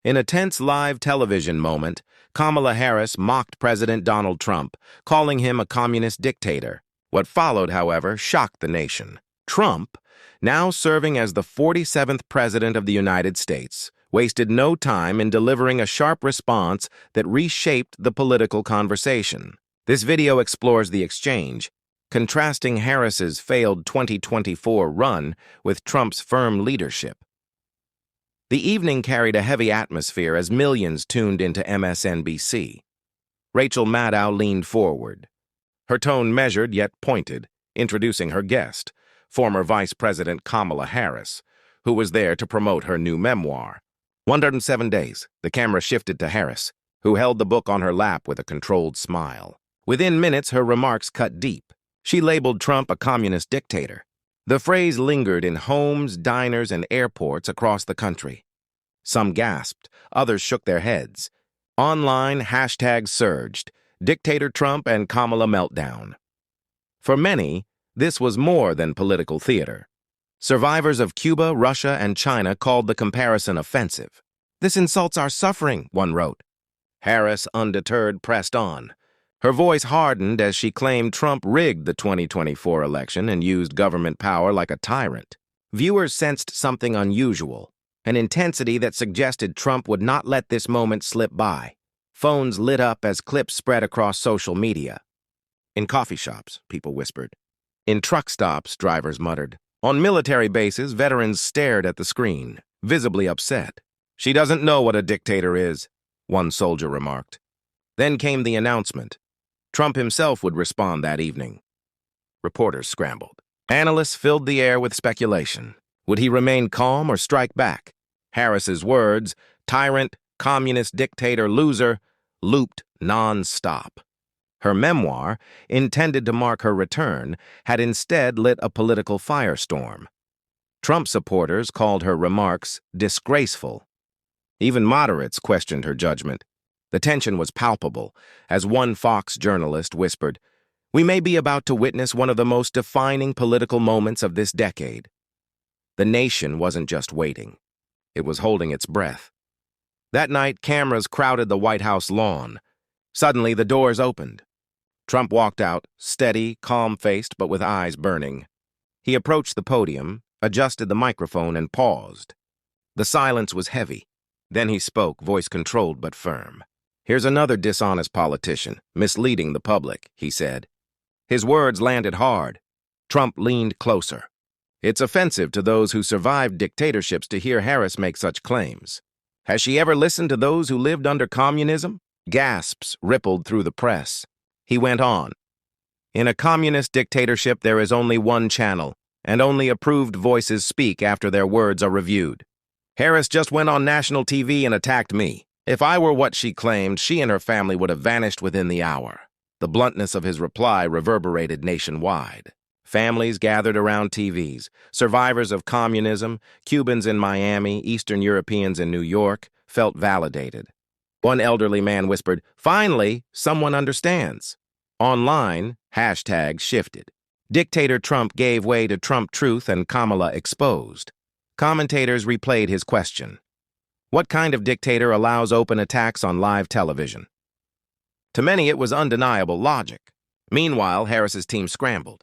In a tense live television moment, Kamala Harris mocked President Donald Trump, calling him a communist dictator. What followed, however, shocked the nation. Trump, now serving as the 47th President of the United States, wasted no time in delivering a sharp response that reshaped the political conversation. This video explores the exchange, contrasting Harris's failed 2024 run with Trump's firm leadership. The evening carried a heavy atmosphere as millions tuned into MSNBC. Rachel Maddow leaned forward, her tone measured yet pointed, introducing her guest, former Vice President Kamala Harris, who was there to promote her new memoir. 107 days, the camera shifted to Harris, who held the book on her lap with a controlled smile. Within minutes, her remarks cut deep. She labeled Trump a communist dictator. The phrase lingered in homes, diners, and airports across the country. Some gasped, others shook their heads. Online, hashtags surged, Dictator Trump and Kamala meltdown. For many, this was more than political theater. Survivors of Cuba, Russia, and China called the comparison offensive. "This insults our suffering," one wrote. Harris, undeterred, pressed on. Her voice hardened as she claimed Trump rigged the 2024 election and used government power like a tyrant. Viewers sensed something unusual, an intensity that suggested Trump would not let this moment slip by. Phones lit up as clips spread across social media. In coffee shops, people whispered. In truck stops, drivers muttered. On military bases, veterans stared at the screen, visibly upset. "She doesn't know what a dictator is," one soldier remarked. Then came the announcement. Trump himself would respond that evening. Reporters scrambled. Analysts filled the air with speculation. Would he remain calm or strike back? Harris's words, tyrant, communist dictator, loser, looped non-stop. Her memoir, intended to mark her return, had instead lit a political firestorm. Trump supporters called her remarks disgraceful. Even moderates questioned her judgment. The tension was palpable, as one Fox journalist whispered, "We may be about to witness one of the most defining political moments of this decade." The nation wasn't just waiting. It was holding its breath. That night, cameras crowded the White House lawn. Suddenly, the doors opened. Trump walked out, steady, calm-faced, but with eyes burning. He approached the podium, adjusted the microphone, and paused. The silence was heavy. Then he spoke, voice controlled but firm. "Here's another dishonest politician, misleading the public," he said. His words landed hard. Trump leaned closer. It's offensive to those who survived dictatorships to hear Harris make such claims. Has she ever listened to those who lived under communism? Gasps rippled through the press. He went on. In a communist dictatorship, there is only one channel, and only approved voices speak after their words are reviewed. Harris just went on national TV and attacked me. If I were what she claimed, she and her family would have vanished within the hour. The bluntness of his reply reverberated nationwide. Families gathered around TVs, survivors of communism, Cubans in Miami, Eastern Europeans in New York, felt validated. One elderly man whispered, "Finally, someone understands." Online, hashtags shifted. Dictator Trump gave way to Trump Truth and Kamala Exposed. Commentators replayed his question. What kind of dictator allows open attacks on live television? To many, it was undeniable logic. Meanwhile, Harris's team scrambled.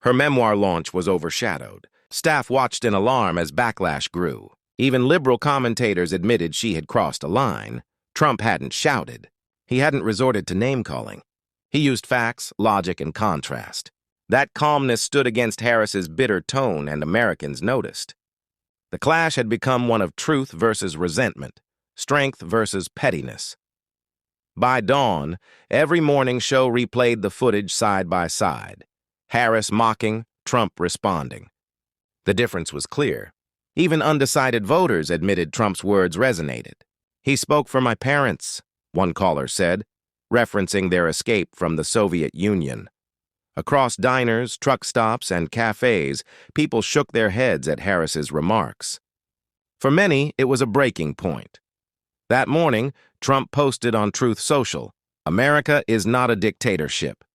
Her memoir launch was overshadowed. Staff watched in alarm as backlash grew. Even liberal commentators admitted she had crossed a line. Trump hadn't shouted. He hadn't resorted to name-calling. He used facts, logic, and contrast. That calmness stood against Harris's bitter tone, and Americans noticed. The clash had become one of truth versus resentment, strength versus pettiness. By dawn, every morning show replayed the footage side by side. Harris mocking, Trump responding. The difference was clear. Even undecided voters admitted Trump's words resonated. "He spoke for my parents," one caller said, referencing their escape from the Soviet Union. Across diners, truck stops, and cafes, people shook their heads at Harris's remarks. For many, it was a breaking point. That morning, Trump posted on Truth Social, "America is not a dictatorship.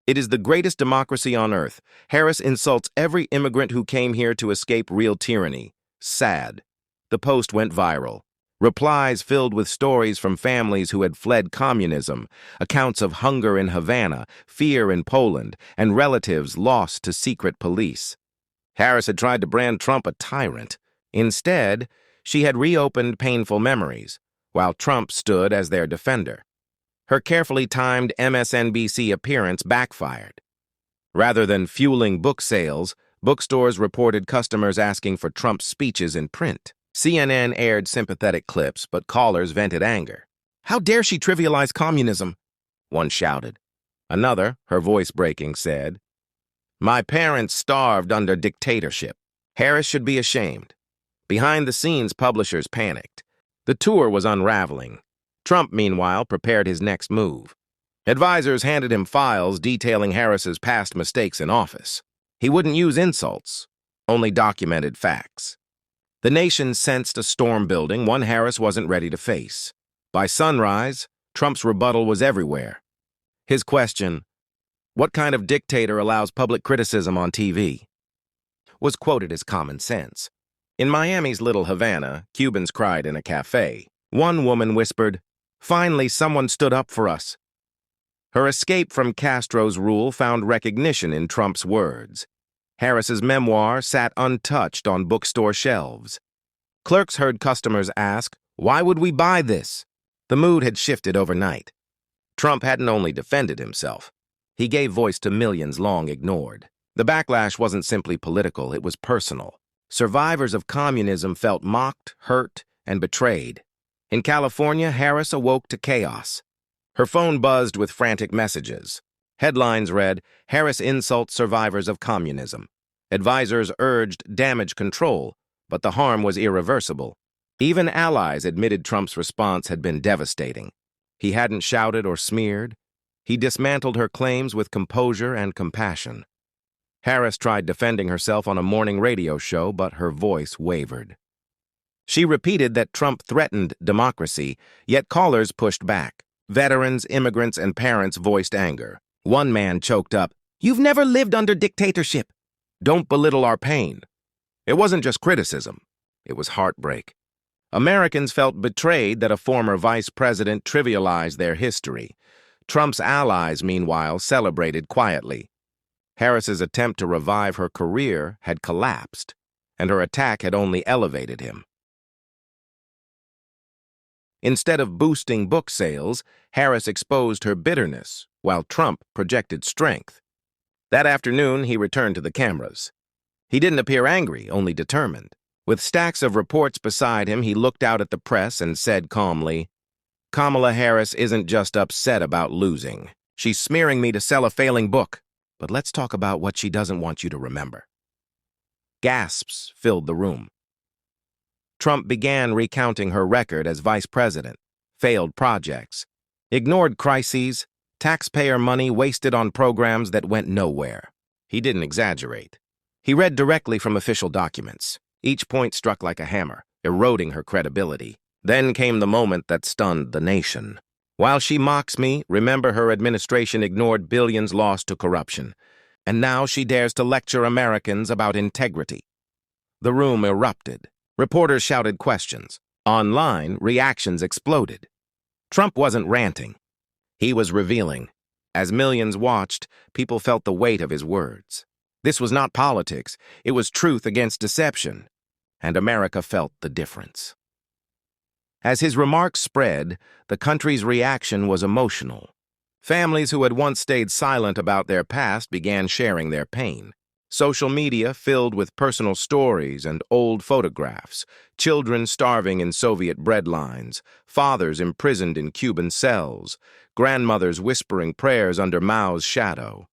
It is the greatest democracy on earth. Harris insults every immigrant who came here to escape real tyranny. Sad." The post went viral. Replies filled with stories from families who had fled communism, accounts of hunger in Havana, fear in Poland, and relatives lost to secret police. Harris had tried to brand Trump a tyrant. Instead, she had reopened painful memories, while Trump stood as their defender. Her carefully timed MSNBC appearance backfired. Rather than fueling book sales, bookstores reported customers asking for Trump's speeches in print. CNN aired sympathetic clips, but callers vented anger. "How dare she trivialize communism?" one shouted. Another, her voice breaking, said, "My parents starved under dictatorship. Harris should be ashamed." Behind the scenes, publishers panicked. The tour was unraveling. Trump, meanwhile, prepared his next move. Advisors handed him files detailing Harris's past mistakes in office. He wouldn't use insults, only documented facts. The nation sensed a storm building, one Harris wasn't ready to face. By sunrise, Trump's rebuttal was everywhere. His question, "What kind of dictator allows public criticism on TV?" was quoted as common sense. In Miami's Little Havana, Cubans cried in a cafe. One woman whispered, "Finally, someone stood up for us." Her escape from Castro's rule found recognition in Trump's words. Harris's memoir sat untouched on bookstore shelves. Clerks heard customers ask, "Why would we buy this?" The mood had shifted overnight. Trump hadn't only defended himself. He gave voice to millions long ignored. The backlash wasn't simply political, it was personal. Survivors of communism felt mocked, hurt, and betrayed. In California, Harris awoke to chaos. Her phone buzzed with frantic messages. Headlines read, "Harris insults survivors of communism." Advisors urged damage control, but the harm was irreversible. Even allies admitted Trump's response had been devastating. He hadn't shouted or smeared. He dismantled her claims with composure and compassion. Harris tried defending herself on a morning radio show, but her voice wavered. She repeated that Trump threatened democracy, yet callers pushed back. Veterans, immigrants, and parents voiced anger. One man choked up, "You've never lived under dictatorship. Don't belittle our pain." It wasn't just criticism. It was heartbreak. Americans felt betrayed that a former vice president trivialized their history. Trump's allies, meanwhile, celebrated quietly. Harris's attempt to revive her career had collapsed, and her attack had only elevated him. Instead of boosting book sales, Harris exposed her bitterness, while Trump projected strength. That afternoon, he returned to the cameras. He didn't appear angry, only determined. With stacks of reports beside him, he looked out at the press and said calmly, "Kamala Harris isn't just upset about losing. She's smearing me to sell a failing book. But let's talk about what she doesn't want you to remember." Gasps filled the room. Trump began recounting her record as vice president, failed projects, ignored crises, taxpayer money wasted on programs that went nowhere. He didn't exaggerate. He read directly from official documents. Each point struck like a hammer, eroding her credibility. Then came the moment that stunned the nation. "While she mocks me, remember her administration ignored billions lost to corruption. And now she dares to lecture Americans about integrity." The room erupted. Reporters shouted questions. Online, reactions exploded. Trump wasn't ranting. He was revealing. As millions watched, people felt the weight of his words. This was not politics. It was truth against deception. And America felt the difference. As his remarks spread, the country's reaction was emotional. Families who had once stayed silent about their past began sharing their pain. Social media filled with personal stories and old photographs, children starving in Soviet breadlines, fathers imprisoned in Cuban cells, grandmothers whispering prayers under Mao's shadow.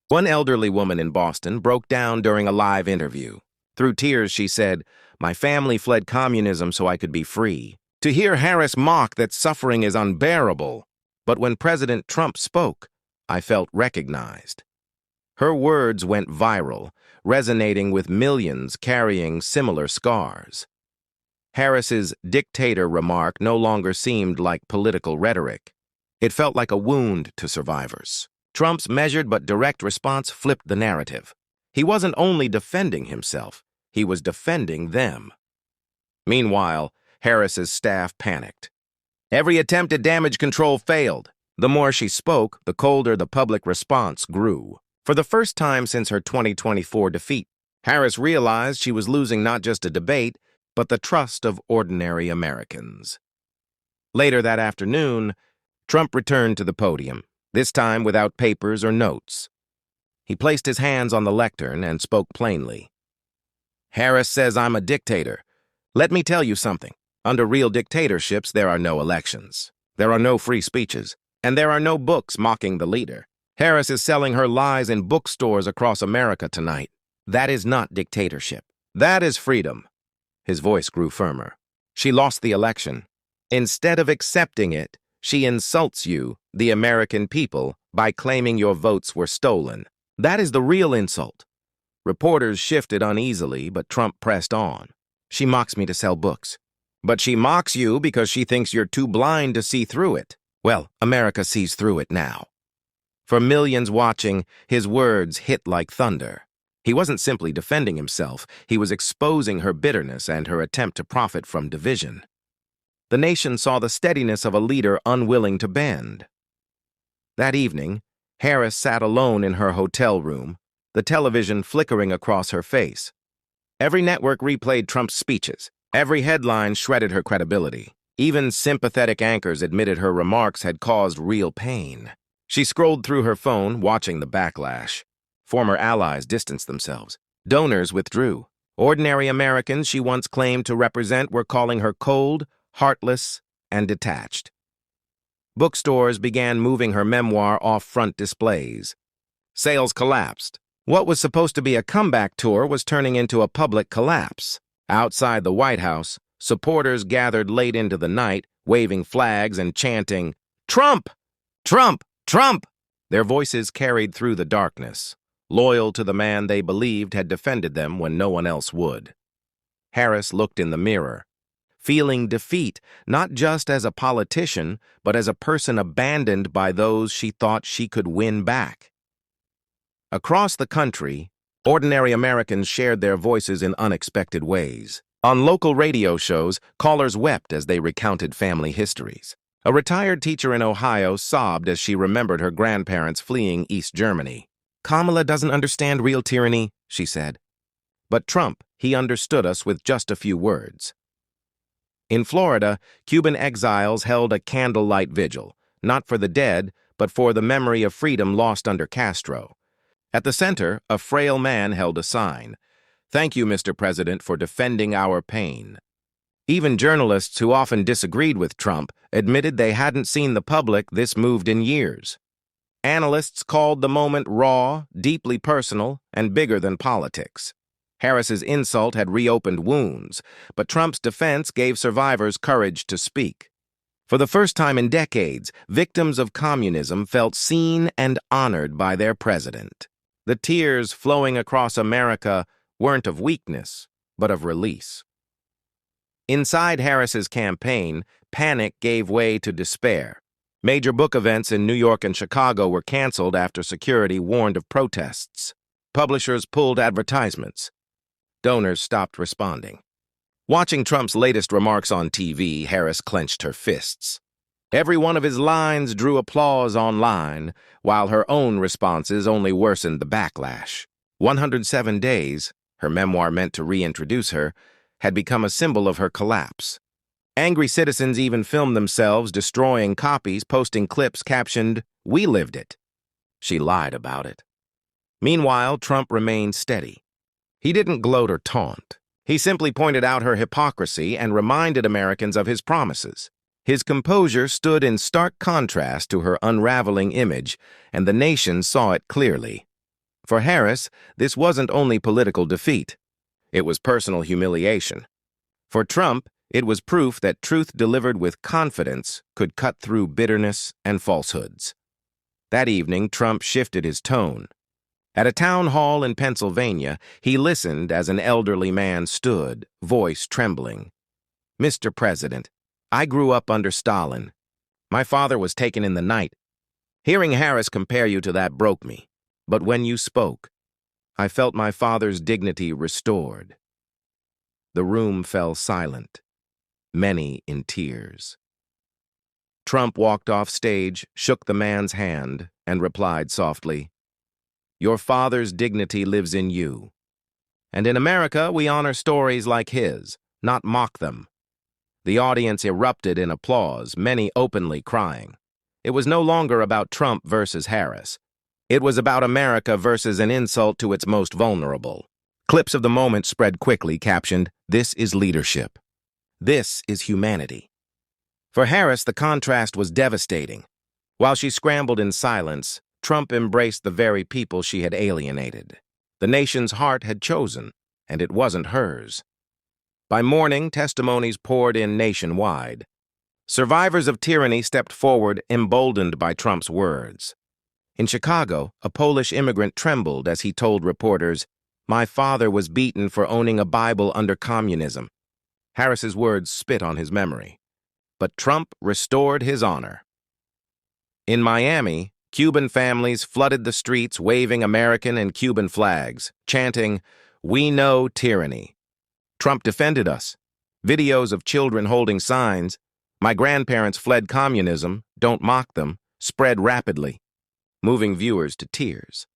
One elderly woman in Boston broke down during a live interview. Through tears, she said, "My family fled communism so I could be free. To hear Harris mock that suffering is unbearable. But when President Trump spoke, I felt recognized." Her words went viral, resonating with millions carrying similar scars. Harris's dictator remark no longer seemed like political rhetoric. It felt like a wound to survivors. Trump's measured but direct response flipped the narrative. He wasn't only defending himself, he was defending them. Meanwhile, Harris's staff panicked. Every attempt at damage control failed. The more she spoke, the colder the public response grew. For the first time since her 2024 defeat, Harris realized she was losing not just a debate, but the trust of ordinary Americans. Later that afternoon, Trump returned to the podium, this time without papers or notes. He placed his hands on the lectern and spoke plainly. Harris says I'm a dictator. Let me tell you something. Under real dictatorships, there are no elections. There are no free speeches. And there are no books mocking the leader. Harris is selling her lies in bookstores across America tonight. That is not dictatorship. That is freedom. His voice grew firmer. She lost the election. Instead of accepting it, she insults you, the American people, by claiming your votes were stolen. That is the real insult. Reporters shifted uneasily, but Trump pressed on. She mocks me to sell books. But she mocks you because she thinks you're too blind to see through it. Well, America sees through it now. For millions watching, his words hit like thunder. He wasn't simply defending himself, he was exposing her bitterness and her attempt to profit from division. The nation saw the steadiness of a leader unwilling to bend. That evening, Harris sat alone in her hotel room, the television flickering across her face. Every network replayed Trump's speeches. Every headline shredded her credibility. Even sympathetic anchors admitted her remarks had caused real pain. She scrolled through her phone, watching the backlash. Former allies distanced themselves. Donors withdrew. Ordinary Americans she once claimed to represent were calling her cold, heartless, and detached. Bookstores began moving her memoir off front displays. Sales collapsed. What was supposed to be a comeback tour was turning into a public collapse. Outside the White House, supporters gathered late into the night, waving flags and chanting, "Trump! Trump! Trump!" Their voices carried through the darkness, loyal to the man they believed had defended them when no one else would. Harris looked in the mirror, feeling defeat, not just as a politician, but as a person abandoned by those she thought she could win back. Across the country, ordinary Americans shared their voices in unexpected ways. On local radio shows, callers wept as they recounted family histories. A retired teacher in Ohio sobbed as she remembered her grandparents fleeing East Germany. "Kamala doesn't understand real tyranny," she said. But Trump, he understood us with just a few words. In Florida, Cuban exiles held a candlelight vigil, not for the dead, but for the memory of freedom lost under Castro. At the center, a frail man held a sign, "Thank you, Mr. President, for defending our pain." Even journalists who often disagreed with Trump admitted they hadn't seen the public this moved in years. Analysts called the moment raw, deeply personal, and bigger than politics. Harris's insult had reopened wounds, but Trump's defense gave survivors courage to speak. For the first time in decades, victims of communism felt seen and honored by their president. The tears flowing across America weren't of weakness, but of release. Inside Harris's campaign, panic gave way to despair. Major book events in New York and Chicago were canceled after security warned of protests. Publishers pulled advertisements. Donors stopped responding. Watching Trump's latest remarks on TV, Harris clenched her fists. Every one of his lines drew applause online, while her own responses only worsened the backlash. 107 days, her memoir meant to reintroduce her, had become a symbol of her collapse. Angry citizens even filmed themselves destroying copies, posting clips captioned, "We lived it." She lied about it. Meanwhile, Trump remained steady. He didn't gloat or taunt. He simply pointed out her hypocrisy and reminded Americans of his promises. His composure stood in stark contrast to her unraveling image, and the nation saw it clearly. For Harris, this wasn't only political defeat. It was personal humiliation. For Trump, it was proof that truth delivered with confidence could cut through bitterness and falsehoods. That evening, Trump shifted his tone. At a town hall in Pennsylvania, he listened as an elderly man stood, voice trembling. "Mr. President, I grew up under Stalin. My father was taken in the night. Hearing Harris compare you to that broke me. But when you spoke, I felt my father's dignity restored." The room fell silent. many in tears. Trump walked off stage, shook the man's hand, and replied softly, "Your father's dignity lives in you. And in America, we honor stories like his, not mock them." The audience erupted in applause, many openly crying. It was no longer about Trump versus Harris. It was about America versus an insult to its most vulnerable. Clips of the moment spread quickly, captioned, "This is leadership. This is humanity." For Harris, the contrast was devastating. While she scrambled in silence, Trump embraced the very people she had alienated. The nation's heart had chosen, and it wasn't hers. By morning, testimonies poured in nationwide. Survivors of tyranny stepped forward, emboldened by Trump's words. In Chicago, a Polish immigrant trembled as he told reporters, "My father was beaten for owning a Bible under communism." Harris's words spit on his memory. But Trump restored his honor. In Miami, Cuban families flooded the streets waving American and Cuban flags, chanting, "We know tyranny." Trump defended us. Videos of children holding signs, "My grandparents fled communism, don't mock them," spread rapidly, moving viewers to tears.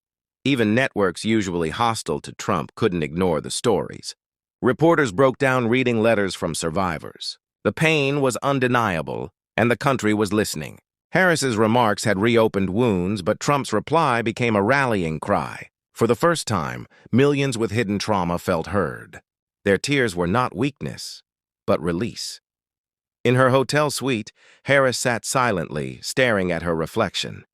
Even networks usually hostile to Trump couldn't ignore the stories. Reporters broke down reading letters from survivors. The pain was undeniable, and the country was listening. Harris's remarks had reopened wounds, but Trump's reply became a rallying cry. For the first time, millions with hidden trauma felt heard. Their tears were not weakness, but release. In her hotel suite, Harris sat silently, staring at her reflection.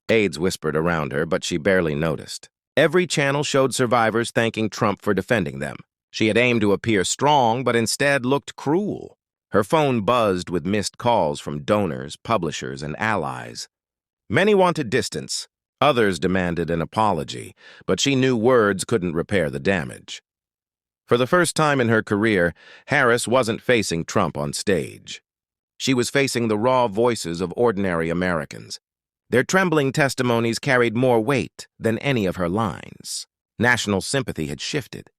Aides whispered around her, but she barely noticed. Every channel showed survivors thanking Trump for defending them. She had aimed to appear strong, but instead looked cruel. Her phone buzzed with missed calls from donors, publishers, and allies. Many wanted distance. Others demanded an apology, but she knew words couldn't repair the damage. For the first time in her career, Harris wasn't facing Trump on stage. She was facing the raw voices of ordinary Americans. Their trembling testimonies carried more weight than any of her lines. National sympathy had shifted.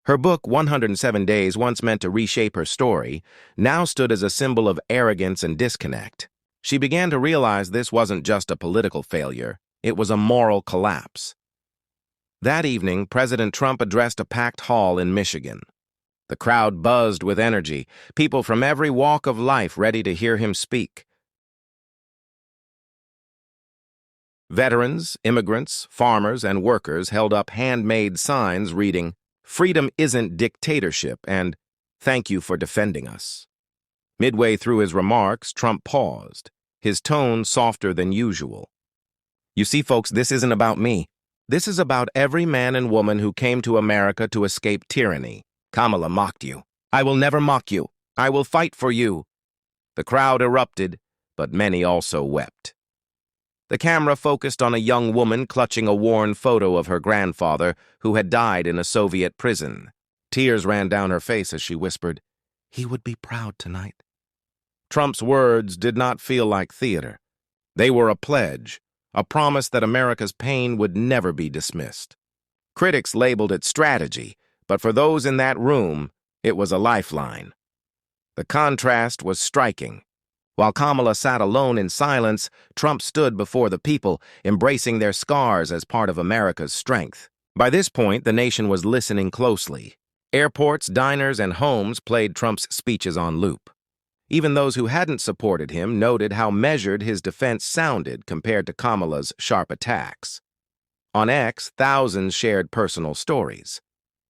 Her book, 107 Days, once meant to reshape her story, now stood as a symbol of arrogance and disconnect. She began to realize this wasn't just a political failure, it was a moral collapse. That evening, President Trump addressed a packed hall in Michigan. The crowd buzzed with energy, people from every walk of life ready to hear him speak. Veterans, immigrants, farmers, and workers held up handmade signs reading, "Freedom isn't dictatorship," and "Thank you for defending us." Midway through his remarks, Trump paused, his tone softer than usual. "You see, folks, this isn't about me. This is about every man and woman who came to America to escape tyranny. Kamala mocked you. I will never mock you. I will fight for you." The crowd erupted, but many also wept. The camera focused on a young woman clutching a worn photo of her grandfather who had died in a Soviet prison. Tears ran down her face as she whispered, "He would be proud tonight." Trump's words did not feel like theater. They were a pledge, a promise that America's pain would never be dismissed. Critics labeled it strategy, but for those in that room, it was a lifeline. The contrast was striking. While Kamala sat alone in silence, Trump stood before the people, embracing their scars as part of America's strength. By this point, the nation was listening closely. Airports, diners, and homes played Trump's speeches on loop. Even those who hadn't supported him noted how measured his defense sounded compared to Kamala's sharp attacks. On X, thousands shared personal stories.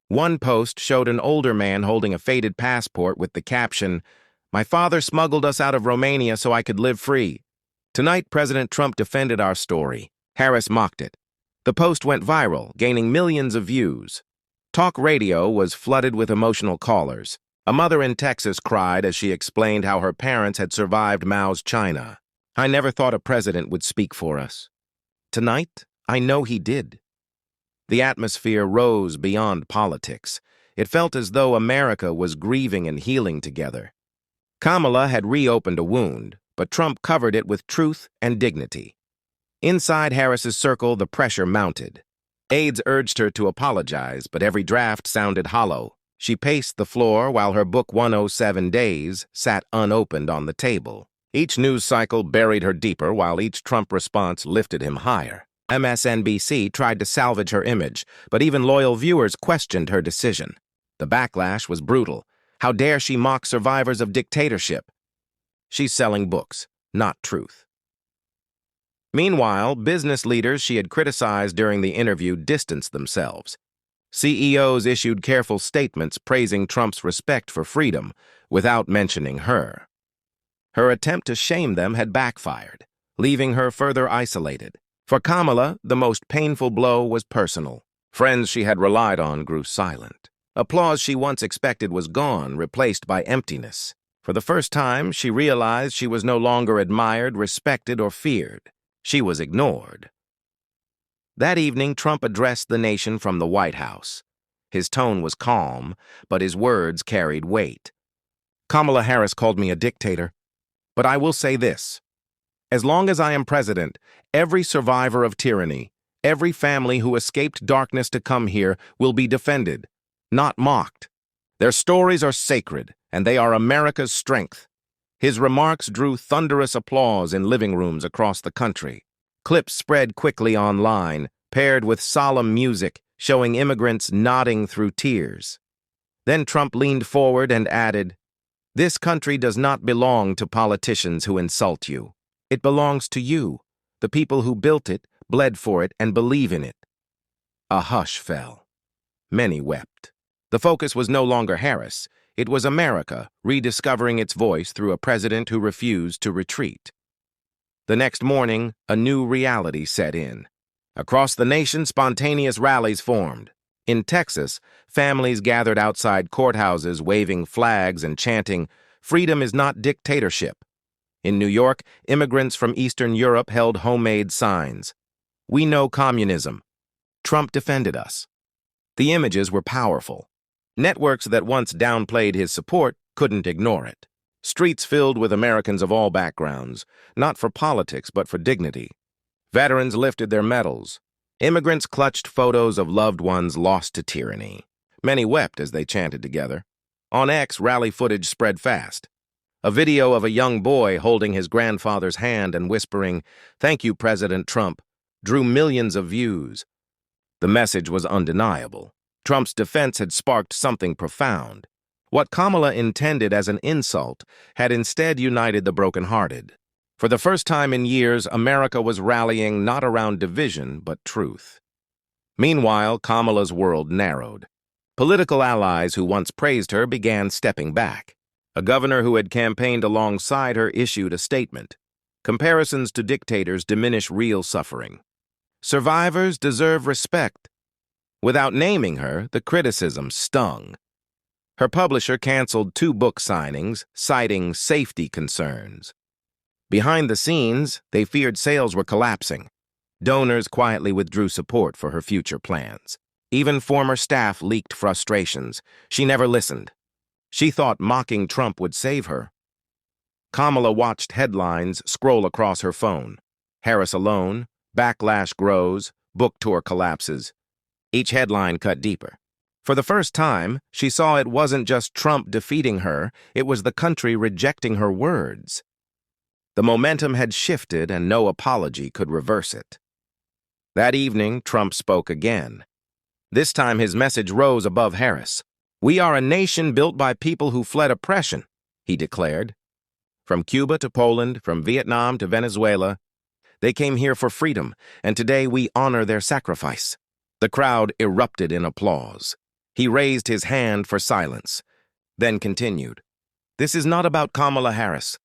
One post showed an older man holding a faded passport with the caption, "My father smuggled us out of Romania so I could live free." Tonight, President Trump defended our story. Harris mocked it. The post went viral, gaining millions of views. Talk radio was flooded with emotional callers. A mother in Texas cried as she explained how her parents had survived Mao's China. "I never thought a president would speak for us. Tonight, I know he did." The atmosphere rose beyond politics. It felt as though America was grieving and healing together. Kamala had reopened a wound, but Trump covered it with truth and dignity. Inside Harris's circle, the pressure mounted. Aides urged her to apologize, but every draft sounded hollow. She paced the floor while her book 107 Days sat unopened on the table. Each news cycle buried her deeper while each Trump response lifted him higher. MSNBC tried to salvage her image, but even loyal viewers questioned her decision. The backlash was brutal. How dare she mock survivors of dictatorship? She's selling books, not truth. Meanwhile, business leaders she had criticized during the interview distanced themselves. CEOs issued careful statements praising Trump's respect for freedom without mentioning her. Her attempt to shame them had backfired, leaving her further isolated. For Kamala, the most painful blow was personal. Friends she had relied on grew silent. Applause she once expected was gone, replaced by emptiness. For the first time, she realized she was no longer admired, respected, or feared. She was ignored. That evening, Trump addressed the nation from the White House. His tone was calm, but his words carried weight. Kamala Harris called me a dictator, but I will say this. As long as I am president, every survivor of tyranny, every family who escaped darkness to come here will be defended, not mocked. Their stories are sacred, and they are America's strength. His remarks drew thunderous applause in living rooms across the country. Clips spread quickly online, paired with solemn music, showing immigrants nodding through tears. Then Trump leaned forward and added, "This country does not belong to politicians who insult you. It belongs to you, the people who built it, bled for it, and believe in it." A hush fell. Many wept. The focus was no longer Harris. It was America rediscovering its voice through a president who refused to retreat. The next morning, a new reality set in. Across the nation, spontaneous rallies formed. In Texas, families gathered outside courthouses waving flags and chanting, "Freedom is not dictatorship." In New York, immigrants from Eastern Europe held homemade signs. "We know communism. Trump defended us." The images were powerful. Networks that once downplayed his support couldn't ignore it. Streets filled with Americans of all backgrounds, not for politics but for dignity. Veterans lifted their medals. Immigrants clutched photos of loved ones lost to tyranny. Many wept as they chanted together. On X, rally footage spread fast. A video of a young boy holding his grandfather's hand and whispering, "Thank you, President Trump," drew millions of views. The message was undeniable. Trump's defense had sparked something profound. What Kamala intended as an insult had instead united the brokenhearted. For the first time in years, America was rallying not around division, but truth. Meanwhile, Kamala's world narrowed. Political allies who once praised her began stepping back. A governor who had campaigned alongside her issued a statement. Comparisons to dictators diminish real suffering. Survivors deserve respect. Without naming her, the criticism stung. Her publisher canceled 2 book signings, citing safety concerns. Behind the scenes, they feared sales were collapsing. Donors quietly withdrew support for her future plans. Even former staff leaked frustrations. She never listened. She thought mocking Trump would save her. Kamala watched headlines scroll across her phone. Harris alone, backlash grows, book tour collapses. Each headline cut deeper. For the first time, she saw it wasn't just Trump defeating her, it was the country rejecting her words. The momentum had shifted and no apology could reverse it. That evening, Trump spoke again. This time his message rose above Harris. "We are a nation built by people who fled oppression," he declared. From Cuba to Poland, from Vietnam to Venezuela, they came here for freedom, and today we honor their sacrifice. The crowd erupted in applause. He raised his hand for silence, then continued. "This is not about Kamala Harris.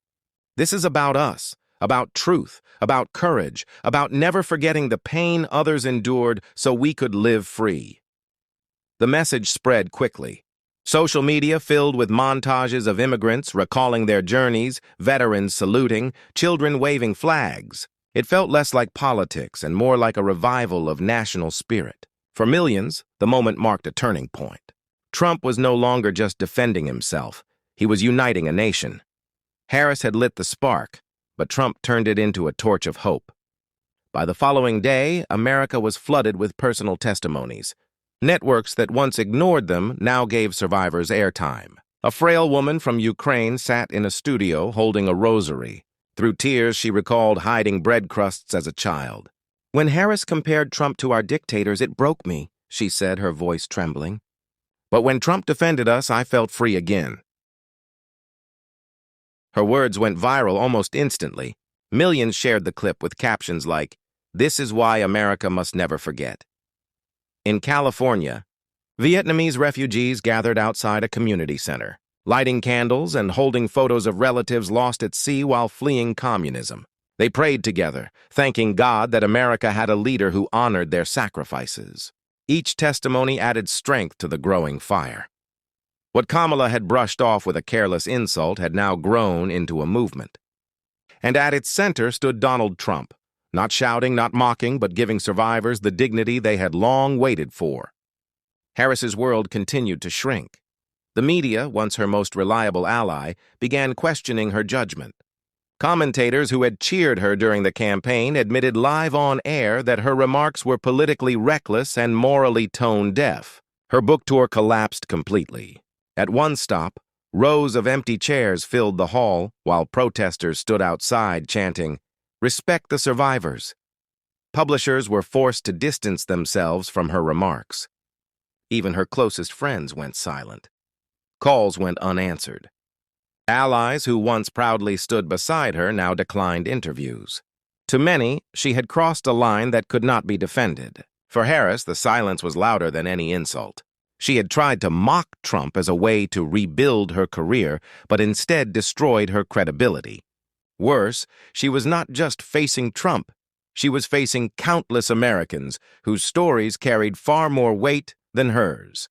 This is about us, about truth, about courage, about never forgetting the pain others endured so we could live free." The message spread quickly. Social media filled with montages of immigrants recalling their journeys, veterans saluting, children waving flags. It felt less like politics and more like a revival of national spirit. For millions, the moment marked a turning point. Trump was no longer just defending himself. He was uniting a nation. Harris had lit the spark, but Trump turned it into a torch of hope. By the following day, America was flooded with personal testimonies. Networks that once ignored them now gave survivors airtime. A frail woman from Ukraine sat in a studio holding a rosary. Through tears, she recalled hiding bread crusts as a child. "When Harris compared Trump to our dictators, it broke me," she said, her voice trembling. "But when Trump defended us, I felt free again." Her words went viral almost instantly. Millions shared the clip with captions like, "This is why America must never forget." In California, Vietnamese refugees gathered outside a community center, lighting candles and holding photos of relatives lost at sea while fleeing communism. They prayed together, thanking God that America had a leader who honored their sacrifices. Each testimony added strength to the growing fire. What Kamala had brushed off with a careless insult had now grown into a movement. And at its center stood Donald Trump, not shouting, not mocking, but giving survivors the dignity they had long waited for. Harris's world continued to shrink. The media, once her most reliable ally, began questioning her judgment. Commentators who had cheered her during the campaign admitted live on air that her remarks were politically reckless and morally tone-deaf. Her book tour collapsed completely. At one stop, rows of empty chairs filled the hall while protesters stood outside chanting, "Respect the survivors." Publishers were forced to distance themselves from her remarks. Even her closest friends went silent. Calls went unanswered. Allies who once proudly stood beside her now declined interviews. To many, she had crossed a line that could not be defended. For Harris, the silence was louder than any insult. She had tried to mock Trump as a way to rebuild her career, but instead destroyed her credibility. Worse, she was not just facing Trump. She was facing countless Americans whose stories carried far more weight than hers.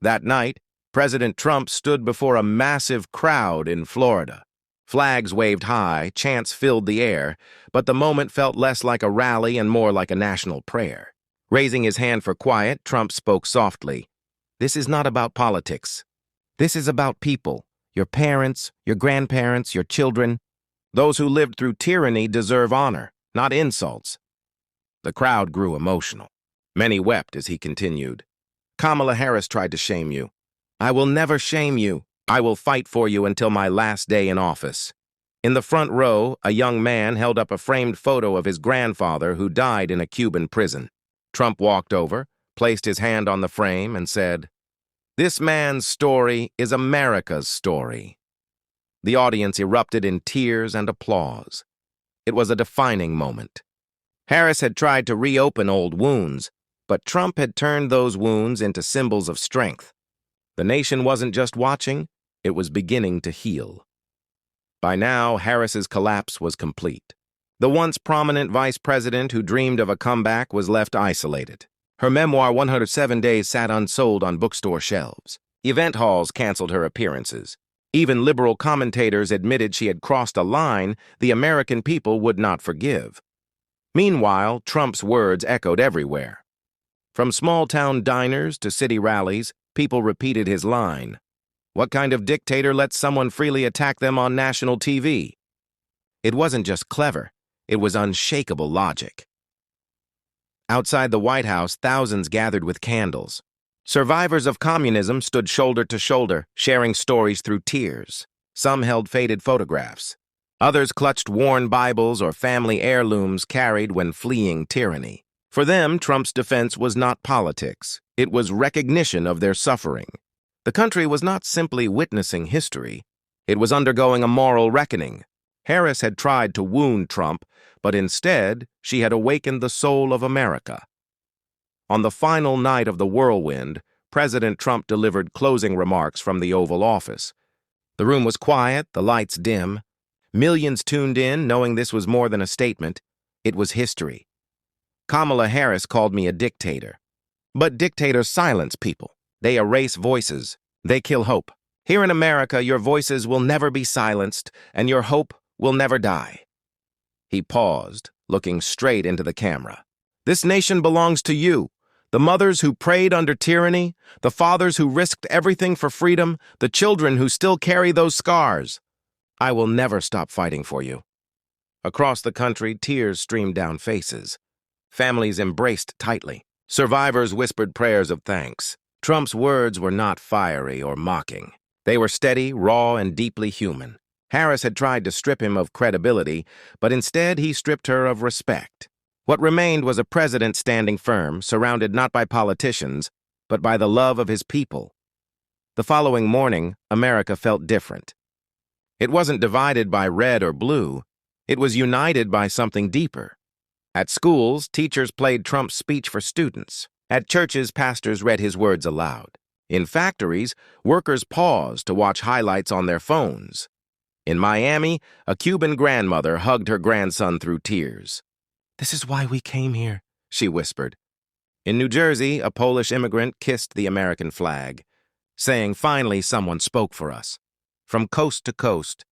That night, President Trump stood before a massive crowd in Florida. Flags waved high, chants filled the air, but the moment felt less like a rally and more like a national prayer. Raising his hand for quiet, Trump spoke softly. "This is not about politics. This is about people. Your parents, your grandparents, your children. Those who lived through tyranny deserve honor, not insults." The crowd grew emotional. Many wept as he continued. "Kamala Harris tried to shame you. I will never shame you. I will fight for you until my last day in office." In the front row, a young man held up a framed photo of his grandfather who died in a Cuban prison. Trump walked over, placed his hand on the frame, and said, "This man's story is America's story." The audience erupted in tears and applause. It was a defining moment. Harris had tried to reopen old wounds, but Trump had turned those wounds into symbols of strength. The nation wasn't just watching, it was beginning to heal. By now, Harris's collapse was complete. The once prominent vice president who dreamed of a comeback was left isolated. Her memoir, 107 Days, sat unsold on bookstore shelves. Event halls canceled her appearances. Even liberal commentators admitted she had crossed a line the American people would not forgive. Meanwhile, Trump's words echoed everywhere. From small-town diners to city rallies, people repeated his line. What kind of dictator lets someone freely attack them on national TV? It wasn't just clever, it was unshakable logic. Outside the White House, thousands gathered with candles. Survivors of communism stood shoulder to shoulder, sharing stories through tears. Some held faded photographs. Others clutched worn Bibles or family heirlooms carried when fleeing tyranny. For them, Trump's defense was not politics. It was recognition of their suffering. The country was not simply witnessing history. It was undergoing a moral reckoning. Harris had tried to wound Trump, but instead, she had awakened the soul of America. On the final night of the whirlwind, President Trump delivered closing remarks from the Oval Office. The room was quiet, the lights dim. Millions tuned in, knowing this was more than a statement. It was history. Kamala Harris called me a dictator. But dictators silence people. They erase voices. They kill hope. Here in America, your voices will never be silenced, and your hope will never die. He paused, looking straight into the camera. This nation belongs to you. The mothers who prayed under tyranny, the fathers who risked everything for freedom, the children who still carry those scars. I will never stop fighting for you. Across the country, tears streamed down faces. Families embraced tightly. Survivors whispered prayers of thanks. Trump's words were not fiery or mocking. They were steady, raw, and deeply human. Harris had tried to strip him of credibility, but instead he stripped her of respect. What remained was a president standing firm, surrounded not by politicians, but by the love of his people. The following morning, America felt different. It wasn't divided by red or blue. It was united by something deeper. At schools, teachers played Trump's speech for students. At churches, pastors read his words aloud. In factories, workers paused to watch highlights on their phones. In Miami, a Cuban grandmother hugged her grandson through tears. "This is why we came here," she whispered. In New Jersey, a Polish immigrant kissed the American flag, saying, "Finally, someone spoke for us." From coast to coast,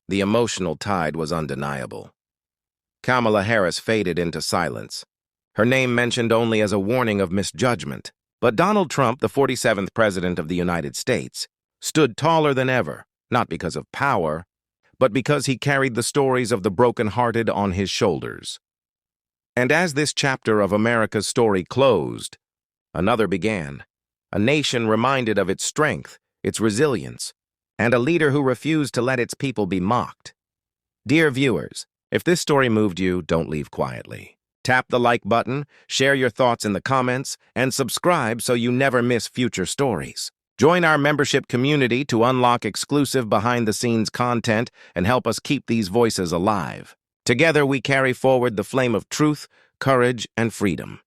the emotional tide was undeniable. Kamala Harris faded into silence, her name mentioned only as a warning of misjudgment. But Donald Trump, the 47th President of the United States, stood taller than ever, not because of power, but because he carried the stories of the broken-hearted on his shoulders. And as this chapter of America's story closed, another began. A nation reminded of its strength, its resilience, and a leader who refused to let its people be mocked. Dear viewers, if this story moved you, don't leave quietly. Tap the like button, share your thoughts in the comments, and subscribe so you never miss future stories. Join our membership community to unlock exclusive behind-the-scenes content and help us keep these voices alive. Together we carry forward the flame of truth, courage, and freedom.